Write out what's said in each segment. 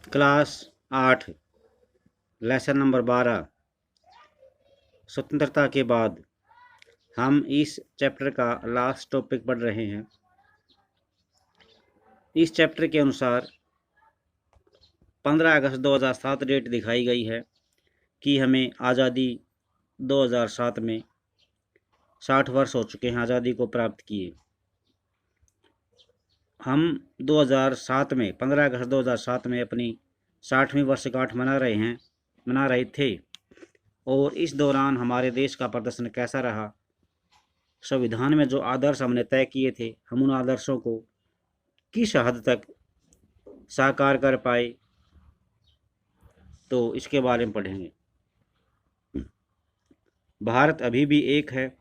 Class 8 lesson number 12 स्वतंत्रता के बाद हम इस चैप्टर का लास्ट टॉपिक पढ़ रहे हैं। इस चैप्टर के अनुसार 15 अगस्त 2007 डेट दिखाई गई है कि हमें आज़ादी 2007 में 60 वर्ष हो चुके हैं आज़ादी को प्राप्त किए। हम 2007 में 15 अगस्त 2007 में अपनी 60वीं वर्षगांठ मना रहे थे और इस दौरान हमारे देश का प्रदर्शन कैसा रहा। संविधान में जो आदर्श हमने तय किए थे, हम उन आदर्शों को किस हद तक साकार कर पाए, तो इसके बारे में पढ़ेंगे। भारत अभी भी एक है,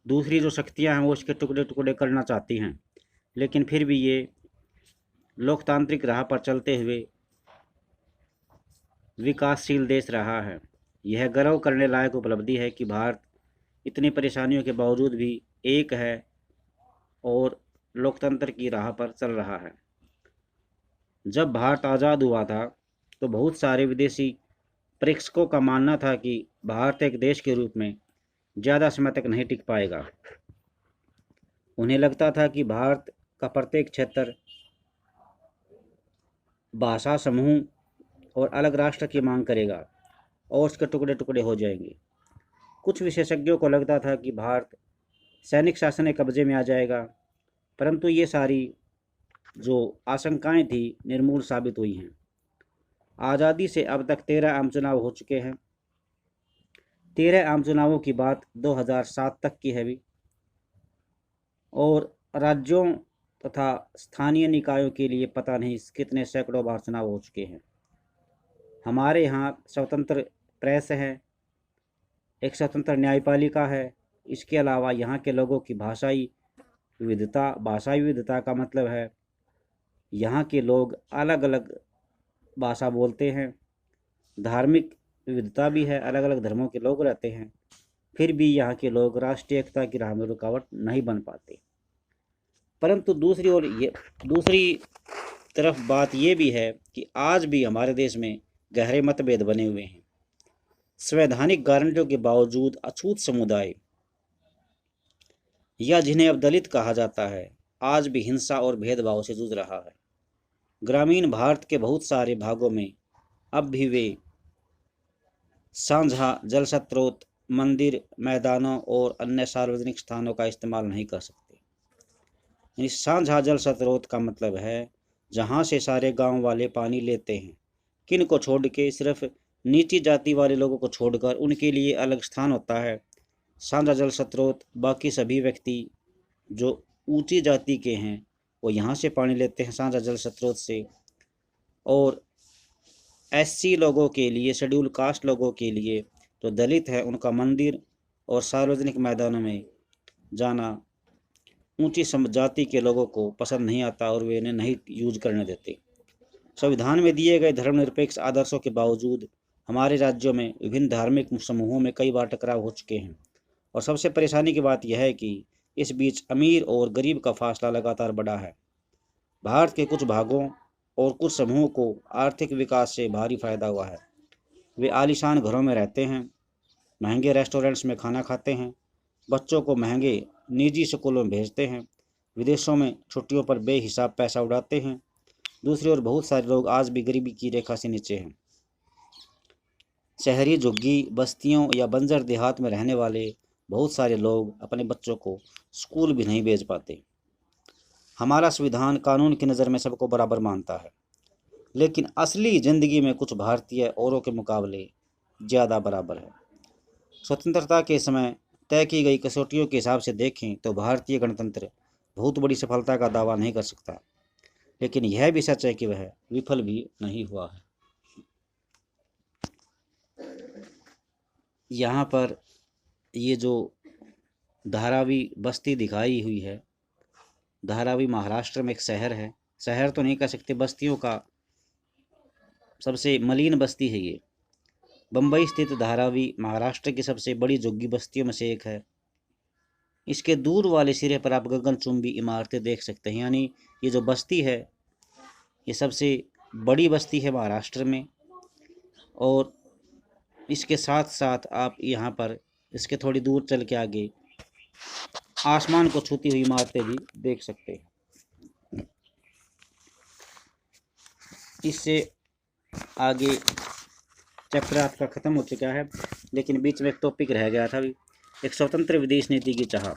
दूसरी जो शक्तियां हैं वो इसके टुकड़े टुकड़े करना चाहती हैं, लेकिन फिर भी ये लोकतांत्रिक राह पर चलते हुए विकासशील देश रहा है। यह गर्व करने लायक उपलब्धि है कि भारत इतनी परेशानियों के बावजूद भी एक है और लोकतंत्र की राह पर चल रहा है। जब भारत आज़ाद हुआ था तो बहुत सारे विदेशी प्रेक्षकों का मानना था कि भारत एक देश के रूप में ज़्यादा समय तक नहीं टिक पाएगा। उन्हें लगता था कि भारत का प्रत्येक क्षेत्र भाषा समूह और अलग राष्ट्र की मांग करेगा और उसके टुकड़े टुकड़े हो जाएंगे। कुछ विशेषज्ञों को लगता था कि भारत सैनिक शासन के कब्जे में आ जाएगा, परंतु ये सारी जो आशंकाएं थी निर्मूल साबित हुई हैं। आज़ादी से अब तक 13 आम चुनाव हो चुके हैं। 13 आम चुनावों की बात 2007 तक की है भी, और राज्यों तथा स्थानीय निकायों के लिए पता नहीं कितने सैकड़ों बार चुनाव हो चुके हैं। हमारे यहाँ स्वतंत्र प्रेस है, एक स्वतंत्र न्यायपालिका है। इसके अलावा यहाँ के लोगों की भाषाई विविधता का मतलब है यहाँ के लोग अलग अलग भाषा बोलते हैं। धार्मिक विविधता भी है, अलग अलग धर्मों के लोग रहते हैं, फिर भी यहाँ के लोग राष्ट्रीय एकता की राह में रुकावट नहीं बन पाते। परंतु दूसरी तरफ बात ये भी है कि आज भी हमारे देश में गहरे मतभेद बने हुए हैं। संवैधानिक गारंटियों के बावजूद अछूत समुदाय या जिन्हें अब दलित कहा जाता है, आज भी हिंसा और भेदभाव से जूझ रहा है। ग्रामीण भारत के बहुत सारे भागों में अब भी वे साझा जल स्रोत, मंदिर, मैदानों और अन्य सार्वजनिक स्थानों का इस्तेमाल नहीं कर सकते। यानी साझा जल स्रोत का मतलब है जहाँ से सारे गांव वाले पानी लेते हैं, किन को छोड़ के, सिर्फ नीची जाति वाले लोगों को छोड़कर उनके लिए अलग स्थान होता है साझा जल स्रोत। बाकी सभी व्यक्ति जो ऊंची जाति के हैं वो यहाँ से पानी लेते हैं साझा जल स्रोत से। और एससी लोगों के लिए, शेड्यूल कास्ट लोगों के लिए, जो दलित है, उनका मंदिर और सार्वजनिक मैदानों में जाना ऊंची जाति के लोगों को पसंद नहीं आता और वे इन्हें नहीं यूज करने देते। संविधान में दिए गए धर्मनिरपेक्ष आदर्शों के बावजूद हमारे राज्यों में विभिन्न धार्मिक समूहों में कई बार टकराव हो चुके हैं, और सबसे परेशानी की बात यह है कि इस बीच अमीर और गरीब का फासला लगातार बढ़ा है। भारत के कुछ भागों और कुछ समूहों को आर्थिक विकास से भारी फायदा हुआ है। वे आलीशान घरों में रहते हैं, महंगे रेस्टोरेंट्स में खाना खाते हैं, बच्चों को महंगे निजी स्कूलों में भेजते हैं, विदेशों में छुट्टियों पर बेहिसाब पैसा उड़ाते हैं। दूसरी ओर बहुत सारे लोग आज भी गरीबी की रेखा से नीचे हैं। शहरी झुग्गी बस्तियों या बंजर देहात में रहने वाले बहुत सारे लोग अपने बच्चों को स्कूल भी नहीं भेज पाते। हमारा संविधान कानून की नज़र में सबको बराबर मानता है, लेकिन असली ज़िंदगी में कुछ भारतीय औरों के मुकाबले ज़्यादा बराबर है। स्वतंत्रता के समय तय की गई कसौटियों के हिसाब से देखें तो भारतीय गणतंत्र बहुत बड़ी सफलता का दावा नहीं कर सकता, लेकिन यह भी सच है कि वह विफल भी नहीं हुआ है। यहाँ पर ये जो धारावी बस्ती दिखाई हुई है, धारावी महाराष्ट्र में एक शहर है, शहर तो नहीं कह सकते, बस्तियों का सबसे मलिन बस्ती है ये। बम्बई स्थित धारावी महाराष्ट्र की सबसे बड़ी झुग्गी बस्तियों में से एक है। इसके दूर वाले सिरे पर आप गगनचुंबी इमारतें देख सकते हैं। यानी ये जो बस्ती है ये सबसे बड़ी बस्ती है महाराष्ट्र में, और इसके साथ साथ आप यहाँ पर इसके थोड़ी दूर चल के आगे आसमान को छूती हुई इमारतें भी देख सकते हैं। इससे आगे चैप्टर आपका ख़त्म हो चुका है, लेकिन बीच में एक टॉपिक रह गया था अभी, एक स्वतंत्र विदेश नीति की चाह।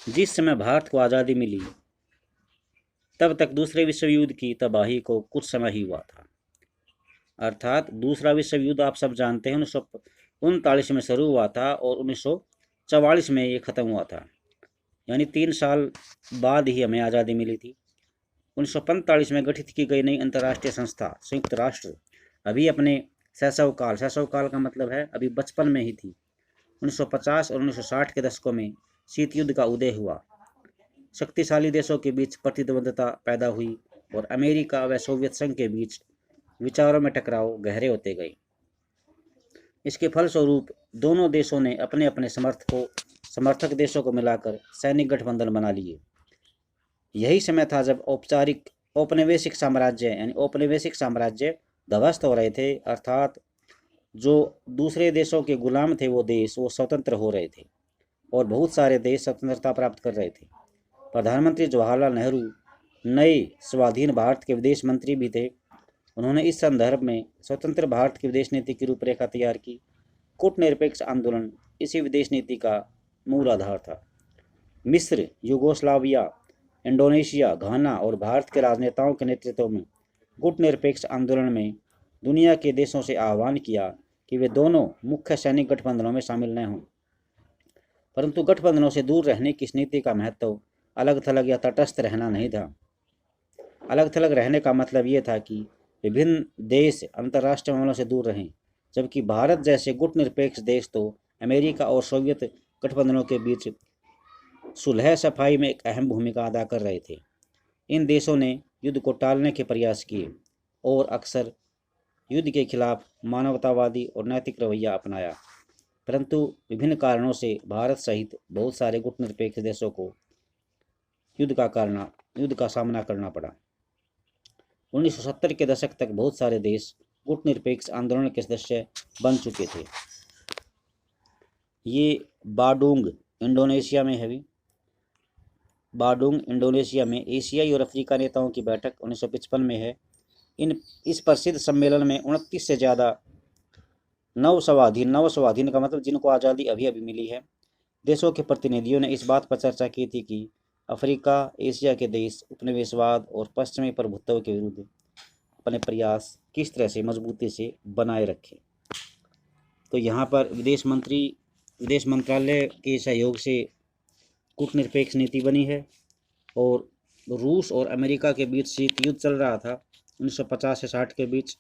जिस समय भारत को आज़ादी मिली तब तक दूसरे विश्व युद्ध की तबाही को कुछ समय ही हुआ था। अर्थात दूसरा विश्व युद्ध आप सब जानते हैं 1939 में शुरू हुआ था और 1944 में ये ख़त्म हुआ था, यानी 3 साल बाद ही हमें आज़ादी मिली थी। 1945 में गठित की गई नई अंतर्राष्ट्रीय संस्था संयुक्त राष्ट्र अभी अपने शैशव काल का मतलब है अभी बचपन में ही थी। 1950 और 1960 के दशकों में शीत युद्ध का उदय हुआ, शक्तिशाली देशों के बीच प्रतिद्वंद्विता पैदा हुई और अमेरिका व सोवियत संघ के बीच विचारों में टकराव गहरे होते गए। इसके फलस्वरूप दोनों देशों ने अपने अपने समर्थक देशों को मिलाकर सैनिक गठबंधन बना लिए। यही समय था जब औपनिवेशिक साम्राज्य ध्वस्त हो रहे थे, अर्थात जो दूसरे देशों के गुलाम थे वो स्वतंत्र हो रहे थे और बहुत सारे देश स्वतंत्रता प्राप्त कर रहे थे। प्रधानमंत्री जवाहरलाल नेहरू नए स्वाधीन भारत के विदेश मंत्री भी थे। उन्होंने इस संदर्भ में स्वतंत्र भारत की विदेश नीति की रूपरेखा तैयार की। कूटनिरपेक्ष आंदोलन इसी विदेश नीति का मूल आधार था। मिस्र, यूगोस्लाविया, इंडोनेशिया, घाना और भारत के राजनेताओं के नेतृत्व में गुटनिरपेक्ष आंदोलन में दुनिया के देशों से आह्वान किया कि वे दोनों मुख्य सैनिक गठबंधनों में शामिल न हों। परंतु गठबंधनों से दूर रहने की इस नीति का महत्व अलग थलग या तटस्थ रहना नहीं था। अलग थलग रहने का मतलब ये था कि विभिन्न देश अंतर्राष्ट्रीय मामलों से दूर रहें, जबकि भारत जैसे गुटनिरपेक्ष देश तो अमेरिका और सोवियत गठबंधनों के बीच सुलह सफाई में एक अहम भूमिका अदा कर रहे थे। इन देशों ने युद्ध को टालने के प्रयास किए और अक्सर युद्ध के खिलाफ मानवतावादी और नैतिक रवैया अपनाया, परंतु विभिन्न कारणों से भारत सहित बहुत सारे गुटनिरपेक्ष देशों को युद्ध का सामना करना पड़ा। 1970 के दशक तक बहुत सारे देश गुटनिरपेक्ष आंदोलन के सदस्य बन चुके थे। ये बाडुंग इंडोनेशिया में है। बाडुंग इंडोनेशिया में एशियाई और अफ्रीका नेताओं की बैठक 1955 में है। इस प्रसिद्ध सम्मेलन में 29 से ज़्यादा नव स्वाधीन का मतलब जिनको आज़ादी अभी अभी मिली है देशों के प्रतिनिधियों ने इस बात पर चर्चा की थी कि अफ्रीका, एशिया के देश उपनिवेशवाद और पश्चिमी प्रभुत्व के विरुद्ध अपने प्रयास किस तरह से मजबूती से बनाए रखें। तो यहाँ पर विदेश मंत्रालय के सहयोग से कूटनिरपेक्ष नीति बनी है और रूस और अमेरिका के बीच शीत युद्ध चल रहा था। 1950 से 60 के बीच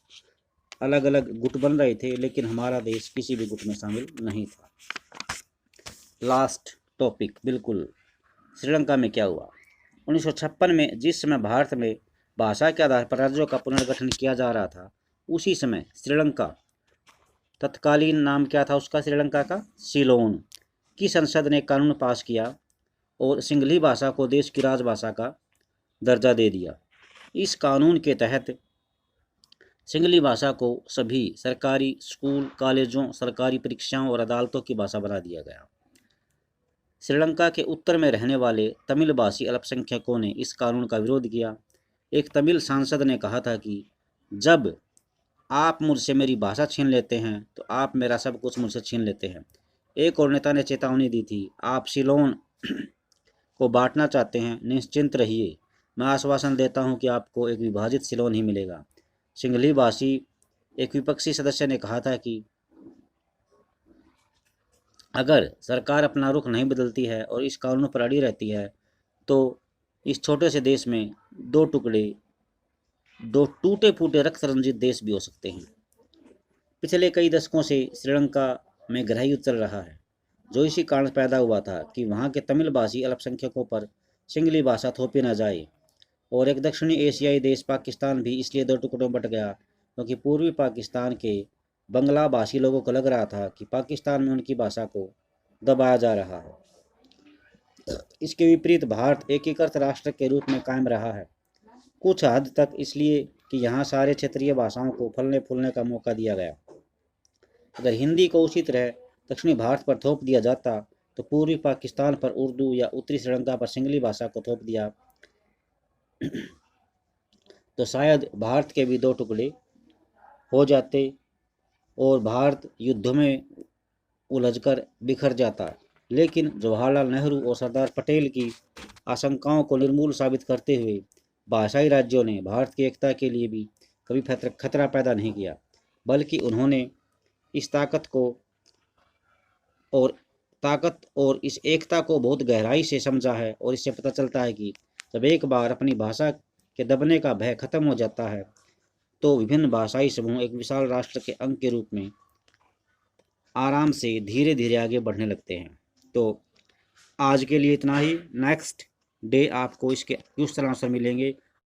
अलग अलग गुट बन रहे थे, लेकिन हमारा देश किसी भी गुट में शामिल नहीं था। लास्ट टॉपिक बिल्कुल, श्रीलंका में क्या हुआ। 1956 में जिस समय भारत में भाषा के आधार पर राज्यों का पुनर्गठन किया जा रहा था, उसी समय श्रीलंका, तत्कालीन नाम क्या था उसका, श्रीलंका का सिलोन की संसद ने कानून पास किया और सिंगली भाषा को देश की राजभाषा का दर्जा दे दिया। इस कानून के तहत सिंगली भाषा को सभी सरकारी स्कूल, कॉलेजों, सरकारी परीक्षाओं और अदालतों की भाषा बना दिया गया। श्रीलंका के उत्तर में रहने वाले तमिल भाषी अल्पसंख्यकों ने इस कानून का विरोध किया। एक तमिल सांसद ने कहा था कि जब आप मुझसे मेरी भाषा छीन लेते हैं तो आप मेरा सब कुछ मुझसे छीन लेते हैं। एक और नेता ने चेतावनी दी थी, आप सिलोन को बांटना चाहते हैं, निश्चिंत रहिए, मैं आश्वासन देता हूं कि आपको एक विभाजित सिलोन ही मिलेगा। सिंगली भाषी एक विपक्षी सदस्य ने कहा था कि अगर सरकार अपना रुख नहीं बदलती है और इस कानून पर अड़ी रहती है तो इस छोटे से देश में दो टूटे फूटे रक्त रंजित देश भी हो सकते हैं। पिछले कई दशकों से श्रीलंका में गृह युद्ध चल रहा है, जो इसी कारण पैदा हुआ था कि वहाँ के तमिल भाषी अल्पसंख्यकों पर सिंगली भाषा थोपी न जाए। और एक दक्षिणी एशियाई देश पाकिस्तान भी इसलिए दो टुकड़ों में बट गया क्योंकि पूर्वी पाकिस्तान के बंगला भाषी लोगों को लग रहा था कि पाकिस्तान में उनकी भाषा को दबाया जा रहा है। इसके विपरीत भारत एकीकृत राष्ट्र के रूप में कायम रहा है कुछ हद तक इसलिए कि यहाँ सारे क्षेत्रीय भाषाओं को फलने फूलने का मौका दिया गया। अगर हिंदी को उसी तरह दक्षिणी भारत पर थोप दिया जाता तो पूर्वी पाकिस्तान पर उर्दू या उत्तरी श्रीलंका पर सिंगली भाषा को थोप दिया तो शायद भारत के भी दो टुकड़े हो जाते और भारत युद्धों में उलझकर बिखर जाता। लेकिन जवाहरलाल नेहरू और सरदार पटेल की आशंकाओं को निर्मूल साबित करते हुए भाषाई राज्यों ने भारत की एकता के लिए भी कभी खतरा पैदा नहीं किया, बल्कि उन्होंने इस ताकत और इस एकता को बहुत गहराई से समझा है। और इससे पता चलता है कि जब एक बार अपनी भाषा के दबने का भय खत्म हो जाता है तो विभिन्न भाषाई समूह एक विशाल राष्ट्र के अंग के रूप में आराम से धीरे धीरे आगे बढ़ने लगते हैं। तो आज के लिए इतना ही। नेक्स्ट डे आपको इसके क्वेश्चन आंसर मिलेंगे।